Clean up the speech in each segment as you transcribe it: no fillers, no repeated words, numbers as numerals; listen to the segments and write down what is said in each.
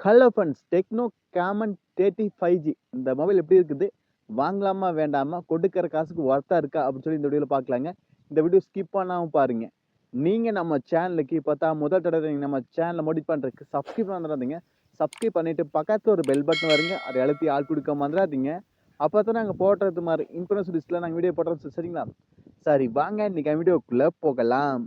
Hello friends, techno கேமன் 35G இந்த mobile எப்படி இருக்குது? வாங்கலாமா வேண்டாமா? கொடுக்குற காசுக்கு ஒர்த்தா இருக்கா? அப்படின்னு சொல்லி இந்த வீடியோவில் பார்க்கலாங்க. இந்த வீடியோ ஸ்கிப் பண்ணாமல் பாருங்க. நீங்கள் நம்ம சேனலுக்கு இப்போ தான் முதல் தடவை நம்ம சேனலை மோடிஃபை பண்ணுறதுக்கு சப்ஸ்கிரைப் பண்ணுறாதீங்க. சப்ஸ்கிரைப் பண்ணிவிட்டு பக்கத்தில் ஒரு பெல் பட்டன் வருங்க, அதை அழுத்தி ஆள் கொடுக்க மறந்துடாதீங்க. அப்போ தான் நாங்கள் போடுறது மாதிரி இன்ஃபர்மேஷன் லிஸ்ட்டில் நாங்கள் வீடியோ போடுறது. சரிங்களா? சரி, வாங்க இன்றைக்கி வீடியோக்குள்ளே போகலாம்.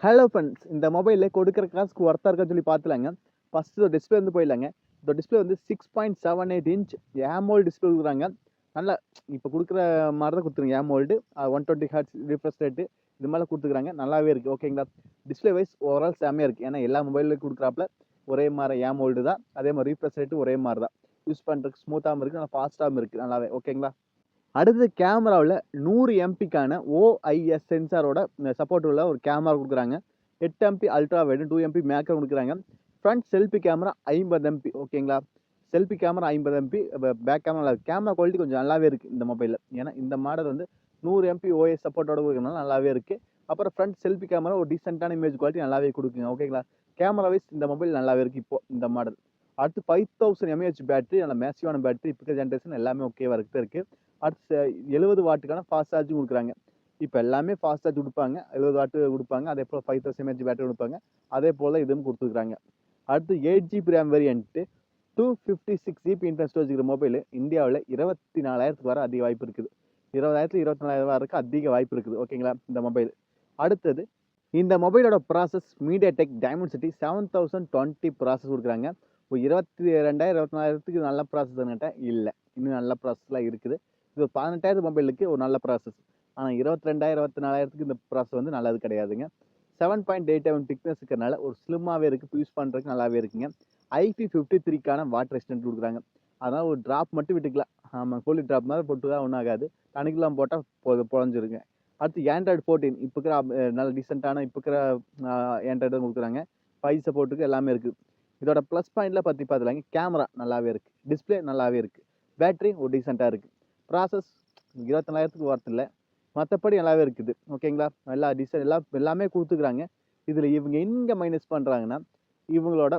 ஹலோ ஃப்ரெண்ட்ஸ், இந்த மொபைலில் கொடுக்குற காசுக்கு ஒர்த்தாக இருக்கான்னு சொல்லி பார்த்துலாங்க. ஃபஸ்ட்டு டிஸ்பிளே வந்து போயிடலாங்க. இந்த டிஸ்பிளே வந்து 6.78 இன்ச் ஏமோல்டு டிஸ்பிளே கொடுக்குறாங்க. நல்லா இப்போ கொடுக்குற மாதிரி தான் கொடுத்துருங்க. ஏமோல்டு 120 ஹெர்ட்ஸ் ரிஃப்ரெஷ் ரேட்டு இது மாதிரிலாம் கொடுத்துருக்காங்க. நல்லாவே இருக்குது. ஓகேங்களா? டிஸ்பிளே வைஸ் ஓவரால் செம்மையாக இருக்குது. ஏன்னா எல்லா மொபைலில் கொடுக்குறாப்புல ஒரே மாதிரி ஏமோல்டு தான். அதே மாதிரி ரிஃப்ரெஷ் ரேட்டு ஒரே மாதிரி தான். யூஸ் பண்ணுறதுக்கு ஸ்மூத்தாகவும் இருக்குது, நல்லா ஃபாஸ்ட்டாகவும் இருக்குது. நல்லாவே ஓகேங்களா? அடுத்தது கேமராவில் 100 எம்பிக்கான OIS சென்சாரோட சப்போர்ட் உள்ள ஒரு கேமரா கொடுக்குறாங்க. 8 MP ultra wide, 2 MP macro கொடுக்குறாங்க. Front selfie camera 50 MP. ஓகேங்களா? Selfie camera 50 MP, back camera camera quality கொஞ்சம் நல்லாவே இருக்குது இந்த மொபைலில். ஏன்னா இந்த மாடல் வந்து 100 MP OIS சப்போர்ட்டோட கொடுக்கறதுனால நல்லாவே இருக்குது. அப்புறம் ஃப்ரண்ட் செல்ஃபி கேமரா ஒரு டீசெண்டான இமேஜ் குவாலிட்டி நல்லாவே கொடுக்குங்க. ஓகேங்களா? கேமரா வைஸ் இந்த மொபைல் நல்லாவே இருக்குது இப்போ இந்த மாடல். அடுத்து 5000 mAh பேட்டரி, நல்ல மேசிவான பேட்டரி. இப்போ ஜென்ரேஷன் எல்லாமே ஓகேவா இருக்குது. அடுத்து 70 வாட்டுக்கான ஃபாஸ்ட் சார்ஜும் கொடுக்குறாங்க. இப்போ எல்லாமே ஃபாஸ்ட் சார்ஜ் கொடுப்பாங்க, 70 வாட்டு கொடுப்பாங்க. அதே போல் 5000 mAh பேட்டரி கொடுப்பாங்க. அதே போல் இதுவும் கொடுத்துருக்காங்க. அடுத்து 8GB RAM variant 256GB internal storage இருக்கிற மொபைல் இந்தியாவில் 24,000 வர அதிக வாய்ப்பு இருக்குது. 20,000 24,000 வரைக்கும் அதிக வாய்ப்பு இருக்குது. ஓகேங்களா? இந்த மொபைல். அடுத்தது இந்த மொபைலோட ப்ராசஸ் MediaTek Dimensity 7020 ப்ராசஸ் கொடுக்குறாங்க. இப்போ 22,000 24,000 நல்ல ப்ராசஸ் கேட்டால் இல்லை, இன்னும் நல்ல ப்ராசஸ்லாம் இருக்குது. இது ஒரு 18,000 மொபைலுக்கு ஒரு நல்ல ப்ராசஸ். ஆனால் 22,000 24,000 இந்த ப்ராசஸ் வந்து நல்லது கிடையாதுங்க. 7.87 திக்னஸ் இருக்கிறனால ஒரு ஸ்லிம்மாகவே இருக்குது, யூஸ் பண்ணுறதுக்கு நல்லாவே இருக்குங்க. IP53க்கான வாட்டர் ரெசிஸ்டன்ட் கொடுக்குறாங்க. அதனால் ஒரு ட்ராப் மட்டும் விட்டுக்கலாம். ஆமாம், கோலி ட்ராப் மாதிரி போட்டுக்கலாம், ஒன்றும் ஆகாது. தனிக்கெலாம் போட்டால் பொழஞ்சிருங்க. அடுத்து Android 14 இப்போ இருக்கிற நல்ல டீசெண்டான இப்போ இருக்கிற ஆண்ட்ராய்டு கொடுக்குறாங்க. 5 சப்போர்ட்டுக்கு எல்லாமே இருக்குது. இதோட ப்ளஸ் பாயிண்ட்ல பற்றி பார்த்துலாங்க. கேமரா நல்லாவே இருக்குது, டிஸ்பிளே நல்லாவே இருக்குது, பேட்டரி ஒரு டீசெண்டாக இருக்குது, ப்ராசஸ் 24,000 ஒர்த் இல்லை, மற்றபடி நல்லாவே இருக்குது. ஓகேங்களா? எல்லா எல்லாமே கொடுத்துக்குறாங்க. இதில் இவங்க எங்கே மைனஸ் பண்ணுறாங்கன்னா இவங்களோட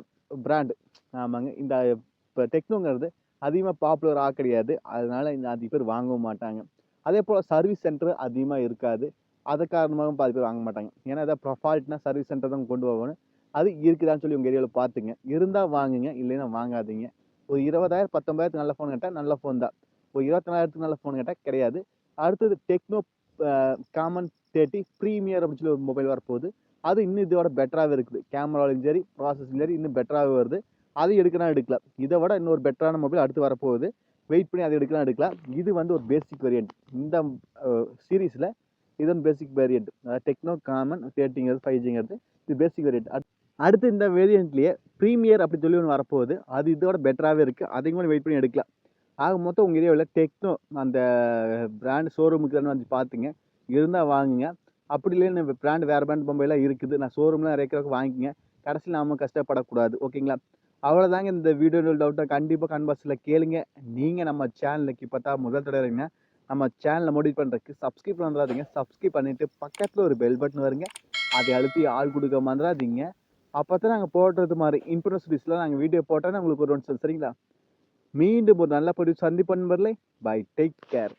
பிராண்டு. ஆமாங்க, இந்த இப்போ டெக்னோங்கிறது அதிகமாக பாப்புலர் கிடையாது. அதனால இந்த அதிக பேர் வாங்கவும் மாட்டாங்க. அதே போல் சர்வீஸ் சென்டர் அதிகமாக இருக்காது. அது காரணமாகவும் பாதி பேர் வாங்க மாட்டாங்க. ஏன்னா ஏதாவது ஃபால்ட்னா சர்வீஸ் சென்டர் தான் கொண்டு போகணும். அது இருக்குதான்னு சொல்லி உங்கள் ஏரியாவில் பார்த்துங்க. இருந்தால் வாங்குங்க, இல்லைன்னா வாங்காதீங்க. ஒரு 20,000 19,000 நல்ல ஃபோன் கேட்டால் நல்ல ஃபோன் தான். ஒரு 24,000 நல்ல ஃபோன் கேட்டால் கிடையாது. அடுத்தது டெக்னோ காமன் 30 ப்ரீமியர் அப்படின்னு சொல்லி ஒரு மொபைல் வரப்போகுது. அது இன்னும் இதோட பெட்டராகவே இருக்குது. கேமராலையும் சரி, ப்ராசஸும் சரி, இன்னும் பெட்டராகவே வருது. அது எடுக்கலாம். இதை விட இன்னொரு பெட்டரான மொபைல் அடுத்து வரப்போகுது. வெயிட் பண்ணி அதை எடுக்கலாம். இது வந்து ஒரு பேசிக் வேரியன்ட். இந்த சீரீஸில் இது வந்து பேசிக் வேரியன்ட். அதாவது டெக்னோ காமன் 30 5Gங்கிறது இது பேசிக் வேரியன்ட். அடுத்து இந்த வேரியன்ட்லேயே ப்ரீமியர் அப்படி சொல்லி ஒன்று வரப்போகுது. அது இதோட பெட்டராகவே இருக்குது. அதையும் கூட வெயிட் பண்ணி எடுக்கலாம். ஆக மொத்தம் உங்கள் ஏரியாவில் டெக்னோ அந்த பிராண்ட் ஷோரூமுக்கு தானே வந்து பார்த்துங்க. இருந்தால் வாங்குங்க. அப்படி இல்லைன்னு பிராண்ட் வேறு பிராண்ட் மொபைலாக இருக்குது, நான் ஷோரூம்லாம் நிறைய வாங்கிக்கங்க. கடைசியில் நாம கஷ்டப்படக்கூடாது. ஓகேங்களா? அவ்வளோதாங்க இந்த வீடியோ. டவுட்டை கண்டிப்பாக கன்வர்ஸில் கேளுங்க. நீங்கள் நம்ம சேனலுக்கு இப்போ தான் முதல் தடவைங்க நம்ம சேனலை மோடிஃபை பண்ணுறதுக்கு சப்ஸ்கிரைப் பண்ணுறாதீங்க. சப்ஸ்கிரைப் பண்ணிவிட்டு பக்கத்தில் ஒரு பெல் பட்டன் வருங்க, அதை அழுத்தி ஆள் கொடுக்க மறந்துடாதீங்க. அப்போ தான் நாங்கள் போடுறது மாதிரி இன்ஃபர்மேஷன் லிஸ்ட்டில் நாங்கள் வீடியோ போட்டோன்னா உங்களுக்கு ஒரு ஒன்று. சரிங்களா? மீண்டும் ஒரு நல்ல பதிவு சந்திப்பன். By, take care.